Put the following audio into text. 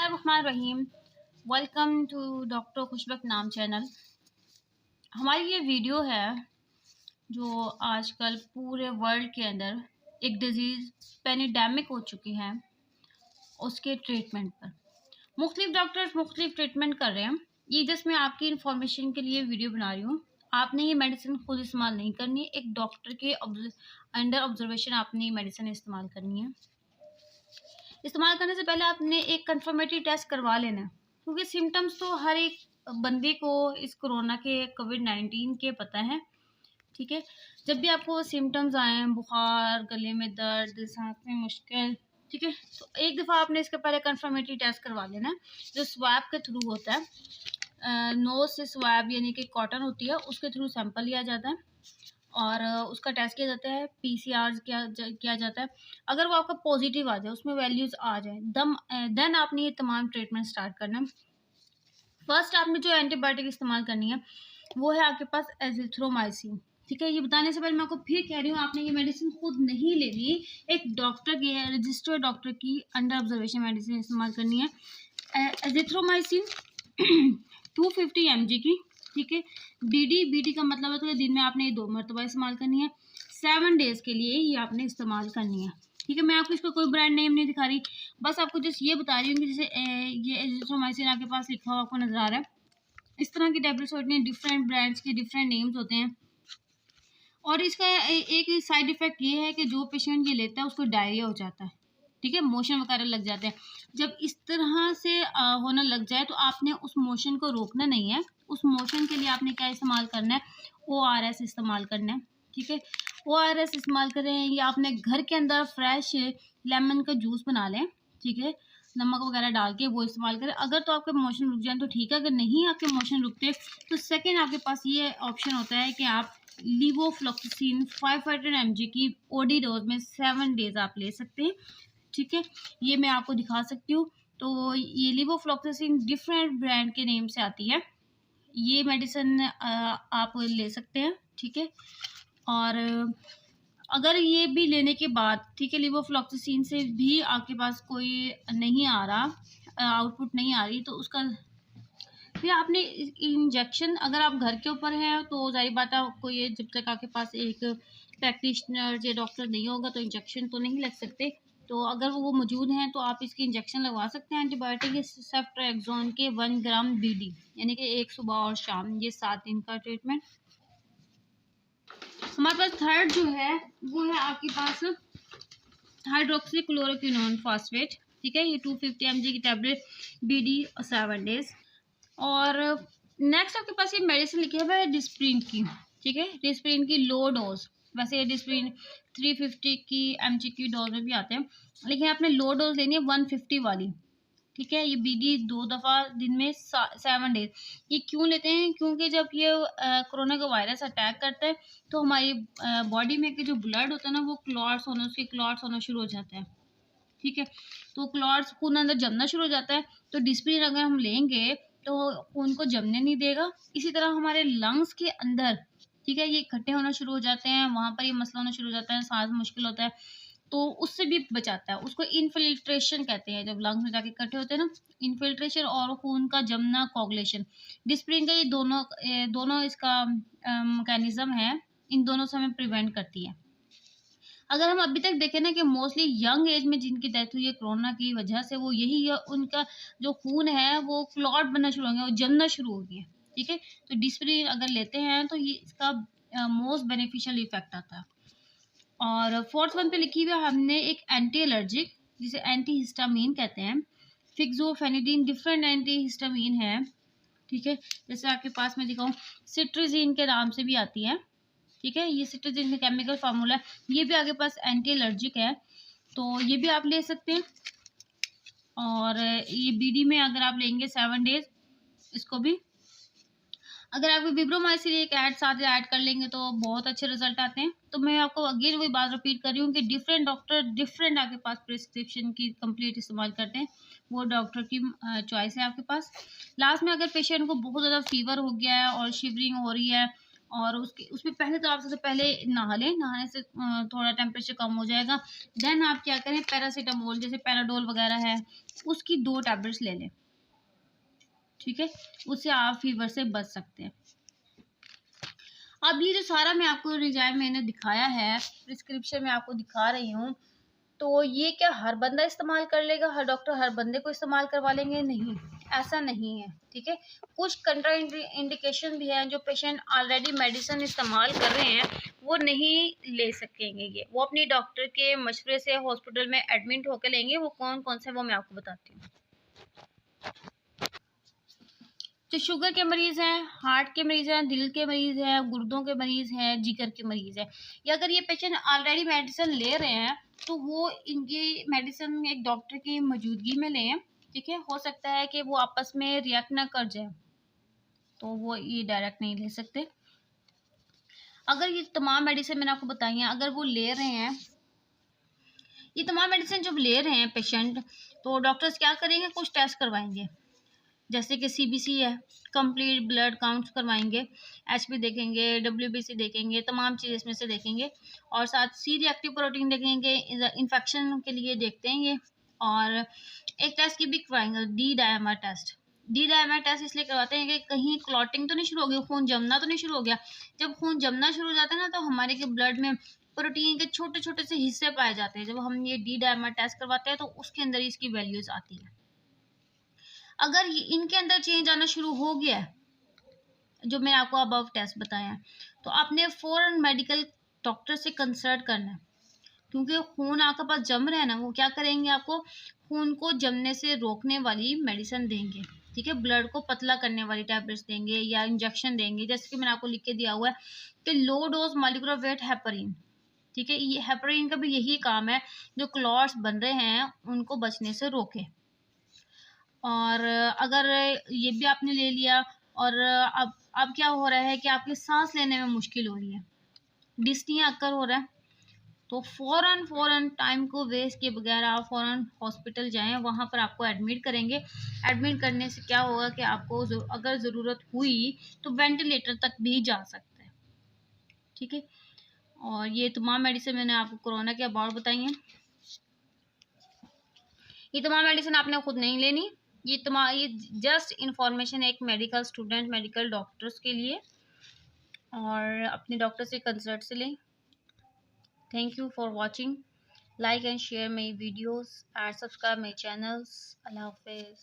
बिस्मिल्लाहिर्रहमानिर्रहीम। Welcome to doctor खुशबक नाम channel. हमारी ये वीडियो है जो आजकल पूरे वर्ल्ड के अंदर एक डिज़ीज़ पेनिडेमिक हो चुकी है, उसके ट्रीटमेंट पर मुख्तलिफ डॉक्टर्स मुख्तलिफ ट्रीटमेंट कर रहे हैं। ये जस्ट मैं आपकी इन्फॉर्मेशन के लिए वीडियो बना रही हूँ। आपने ये मेडिसिन खुद इस्तेमाल नहीं करनी, एक डॉक्टर के अंडर ऑब्जर्वेशन आपने ये मेडिसिन इस्तेमाल करनी है। इस्तेमाल करने से पहले आपने एक कंफर्मेटरी टेस्ट करवा लेना है, क्योंकि सिम्टम्स तो हर एक बंदे को इस कोरोना के कोविड-19 के पता है, ठीक है। जब भी आपको सिम्टम्स आए, बुखार, गले में दर्द, सांस में मुश्किल, ठीक है, तो एक दफ़ा आपने इसके पहले कंफर्मेटरी टेस्ट करवा लेना है, जो स्वैब के थ्रू होता है। नोज़ से स्वैब यानी कि कॉटन होती है, उसके थ्रू सैंपल लिया जाता है और उसका टेस्ट किया जाता है, पीसीआर किया जाता है। अगर वो आपका पॉजिटिव आ जाए, उसमें वैल्यूज़ आ जाए, देन आपने ये तमाम ट्रीटमेंट स्टार्ट करना है। फर्स्ट आपने जो एंटीबायोटिक इस्तेमाल करनी है वो है आपके पास एजिथ्रोमाइसिन, ठीक है। ये बताने से पहले मैं आपको फिर कह रही हूँ, आपने ये मेडिसिन खुद नहीं लेनी, एक डॉक्टर की रजिस्टर्ड डॉक्टर की अंडर ऑब्जर्वेशन मेडिसिन इस्तेमाल करनी है। एजिथ्रोमाइसिन 250 mg की, ठीक है। बीडी का मतलब है तो दिन में आपने ये 2 मरतबा इस्तेमाल करनी है। 7 डेज़ के लिए ये आपने इस्तेमाल करनी है, ठीक है। मैं आपको इसका कोई ब्रांड नेम नहीं दिखा रही, बस आपको जस्ट ये बता रही हूँ कि जैसे ये एजिथ्रोमाइसिन आपके पास लिखा हुआ आपको नज़र आ रहा है। इस तरह की टैबलेट्स होती हैं, डिफरेंट ब्रांड्स के डिफरेंट नेम्स होते हैं। और इसका एक साइड इफ़ेक्ट ये है कि जो पेशेंट ये लेता है उसको डायरिया हो जाता है, ठीक है, मोशन वगैरह लग जाते हैं। जब इस तरह से होने लग जाए तो आपने उस मोशन को रोकना नहीं है। उस मोशन के लिए आपने क्या इस्तेमाल करना है, ORS इस्तेमाल करना है, ठीक है। ORS इस्तेमाल करें या आपने घर के अंदर फ्रेश लेमन का जूस बना लें, ठीक है, नमक वगैरह डाल के वो इस्तेमाल करें। अगर तो आपके मोशन रुक जाए तो ठीक है, अगर नहीं आपके मोशन रुकते तो सेकेंड आपके पास ये ऑप्शन होता है कि आप लीवोफ्लॉक्सासिन 500 mg की OD डोज में 7 डेज़ आप ले सकते हैं, ठीक है। ये मैं आपको दिखा सकती हूँ। तो ये लीवोफ्लॉक्सासिन डिफरेंट ब्रांड के नेम से आती है। ये मेडिसिन आप ले सकते हैं, ठीक है। और अगर ये भी लेने के बाद, ठीक है, लीवोफ्लॉक्सासिन से भी आपके पास कोई नहीं आ रहा, आउटपुट नहीं आ रही, तो उसका फिर आपने इंजेक्शन, अगर आप घर के ऊपर हैं तो ज़ाहिर बात है आपको ये, जब तक आपके पास एक प्रैक्टिशनर या डॉक्टर नहीं होगा तो इंजेक्शन तो नहीं लग सकते। तो अगर वो मौजूद हैं तो आप इसकी इंजेक्शन लगवा सकते हैं। एंटीबायोटिक सेफ्ट्रिएक्सोन के 1 ग्राम BD, यानी कि एक सुबह और शाम, ये 7 दिन का ट्रीटमेंट। हमारे पास थर्ड जो है वो है आपके पास हाइड्रोक्सीक्लोरोक्विनोन फॉस्फेट, ठीक है। ये 250 mg की टैबलेट, BD 7 डेज़। और नेक्स्ट आपके पास ये मेडिसिन लिखी है डिस्प्रिन की, ठीक है, डिस्प्रिन की लो डोज। वैसे ये डिस्प्रिन 350 की mg की डोज में भी आते हैं, लेकिन आपने लो डोज लेनी है 150 वाली, ठीक है। ये BD 2 दफ़ा दिन में 7 डेज। ये क्यों लेते हैं, क्योंकि जब ये कोरोना का वायरस अटैक करता है तो हमारी बॉडी में के जो ब्लड होता है ना, वो क्लॉट्स होना शुरू हो जाता है, ठीक है। तो क्लॉट्स खून अंदर जमना शुरू हो जाता है, तो डिस्प्रिन अगर हम लेंगे तो खून को जमने नहीं देगा। इसी तरह हमारे लंग्स के अंदर, ठीक है, ये इकट्ठे होना शुरू हो जाते हैं, वहाँ पर ये मसला होना शुरू हो जाता है, सांस मुश्किल होता है, तो उससे भी बचाता है। उसको इन्फिल्ट्रेशन कहते हैं, जब लंग्स में जाके इकट्ठे होते हैं ना, इन्फिल्ट्रेशन और खून का जमना कोगुलेशन। डिस्प्रिन का ये दोनों इसका मैकेनिज्म है, इन दोनों से हमें प्रिवेंट करती है। अगर हम अभी तक देखें ना कि मोस्टली यंग एज में जिनकी डेथ हुई है कोरोना की वजह से, वो यही है, उनका जो खून है वो क्लॉट बनना शुरू हो गया, वो जमना शुरू हो गया, ठीक है। तो डिस्प्रिन अगर लेते हैं तो ये इसका मोस्ट बेनिफिशियल इफेक्ट आता है। और फोर्थ वन पे लिखी हुई है हमने एक एंटी एलर्जिक, जिसे एंटी हिस्टामीन कहते हैं, फिक्सोफेनिडीन, डिफरेंट एंटी हिस्टामीन है, ठीक है। जैसे आपके पास मैं दिखाऊँ, सिट्राजीन के नाम से भी आती है, ठीक है। ये सिट्राजीन का केमिकल फार्मूला है, ये भी आपके पास एंटी एलर्जिक है, तो ये भी आप ले सकते हैं। और ये BD में अगर आप लेंगे 7 डेज, इसको भी अगर आप विब्रोमाइसिन एक साथ ऐड कर लेंगे तो बहुत अच्छे रिजल्ट आते हैं। तो मैं आपको अगेन वही बात रिपीट कर रही हूँ कि डिफरेंट डॉक्टर डिफरेंट आपके पास प्रिस्क्रिप्शन की कंप्लीट इस्तेमाल करते हैं, वो डॉक्टर की चॉइस है आपके पास। लास्ट में अगर पेशेंट को बहुत ज़्यादा फीवर हो गया है और शिवरिंग हो रही है और उसके उसमें पहले तो आप सबसे पहले नहा लें। नहाने से थोड़ा टेम्परेचर कम हो जाएगा। देन आप क्या करें, पैरासीटामोल जैसे पैराडोल वगैरह है उसकी 2 टैबलेट्स ले लें, ठीक है। उससे आप फीवर से बच सकते हैं। अब ये जो सारा मैं आपको रिजाइन मैंने दिखाया है, प्रिस्क्रिप्शन में आपको दिखा रही हूँ, तो ये क्या हर बंदा इस्तेमाल कर लेगा, हर डॉक्टर हर बंदे को इस्तेमाल करवा लेंगे? नहीं, ऐसा नहीं है, ठीक है। कुछ कंट्रा इंडिकेशन भी हैं, जो पेशेंट ऑलरेडी मेडिसिन इस्तेमाल कर रहे हैं वो नहीं ले सकेंगे। ये वो अपनी डॉक्टर के मशवरे से हॉस्पिटल में एडमिट होकर लेंगे। वो कौन कौन से वो मैं आपको बताती हूँ। जो शुगर के मरीज़ हैं, हार्ट के मरीज़ हैं, दिल के मरीज़ हैं, गुर्दों के मरीज़ हैं, जिगर के मरीज़ हैं, या अगर ये पेशेंट ऑलरेडी मेडिसिन ले रहे हैं तो वो इनकी मेडिसिन एक डॉक्टर की मौजूदगी में लें, ठीक है। हो सकता है कि वो आपस में रिएक्ट ना कर जाए, तो वो ये डायरेक्ट नहीं ले सकते। अगर ये तमाम मेडिसिन मैंने आपको बताई हैं, अगर वो ले रहे हैं, ये तमाम मेडिसिन जब ले रहे हैं पेशेंट, तो डॉक्टर्स क्या करेंगे, कुछ टेस्ट करवाएंगे, जैसे कि सीबीसी है, कंप्लीट ब्लड काउंट्स करवाएंगे, एचबी देखेंगे, डब्ल्यूबीसी देखेंगे, तमाम चीज़ इसमें से देखेंगे, और साथ सी रिएक्टिव प्रोटीन देखेंगे, इन्फेक्शन के लिए देखते हैं ये। और एक टेस्ट की भी करवाएंगे, D dimer test. D dimer test इसलिए करवाते हैं कि कहीं क्लॉटिंग तो नहीं शुरू हो गई, खून जमना तो नहीं शुरू हो गया। जब खून जमना शुरू हो जाता है ना, तो हमारे के ब्लड में प्रोटीन के छोटे छोटे से हिस्से पाए जाते हैं। जब हम ये डी डायमर टेस्ट करवाते हैं तो उसके अंदर इसकी वैल्यूज आती है। अगर इनके अंदर चेंज आना शुरू हो गया है, जो मैंने आपको अबव टेस्ट बताया है, तो आपने फ़ौरन मेडिकल डॉक्टर से कंसल्ट करना है। क्योंकि खून आपके पास जम रहा है ना, वो क्या करेंगे, आपको खून को जमने से रोकने वाली मेडिसिन देंगे, ठीक है। ब्लड को पतला करने वाली टैबलेट्स देंगे या इंजेक्शन देंगे, जैसे कि मैंने आपको लिख के दिया हुआ है कि low dose molecular weight heparin, ठीक है। ये हेपरिन का भी यही काम है, जो क्लॉट्स बन रहे हैं उनको बचने से रोके। और अगर ये भी आपने ले लिया और अब क्या हो रहा है कि आपकी सांस लेने में मुश्किल हो रही है, डिस्निया अक्कर हो रहा है, तो फ़ौरन टाइम को वेस्ट किए बगैर आप फ़ौरन हॉस्पिटल जाएं। वहाँ पर आपको एडमिट करेंगे। एडमिट करने से क्या होगा कि आपको अगर ज़रूरत हुई तो वेंटिलेटर तक भी जा सकता है, ठीक है। और ये तमाम मेडिसिन मैंने आपको कोरोना के अबाउट बताई हैं। ये तमाम मेडिसिन आपने खुद नहीं लेनी, ये जस्ट इंफॉर्मेशन है एक मेडिकल स्टूडेंट, मेडिकल डॉक्टर्स के लिए, और अपने डॉक्टर से कंसल्ट से लें। Thank you for watching, like and share my videos and subscribe my channels. Allah Hafiz.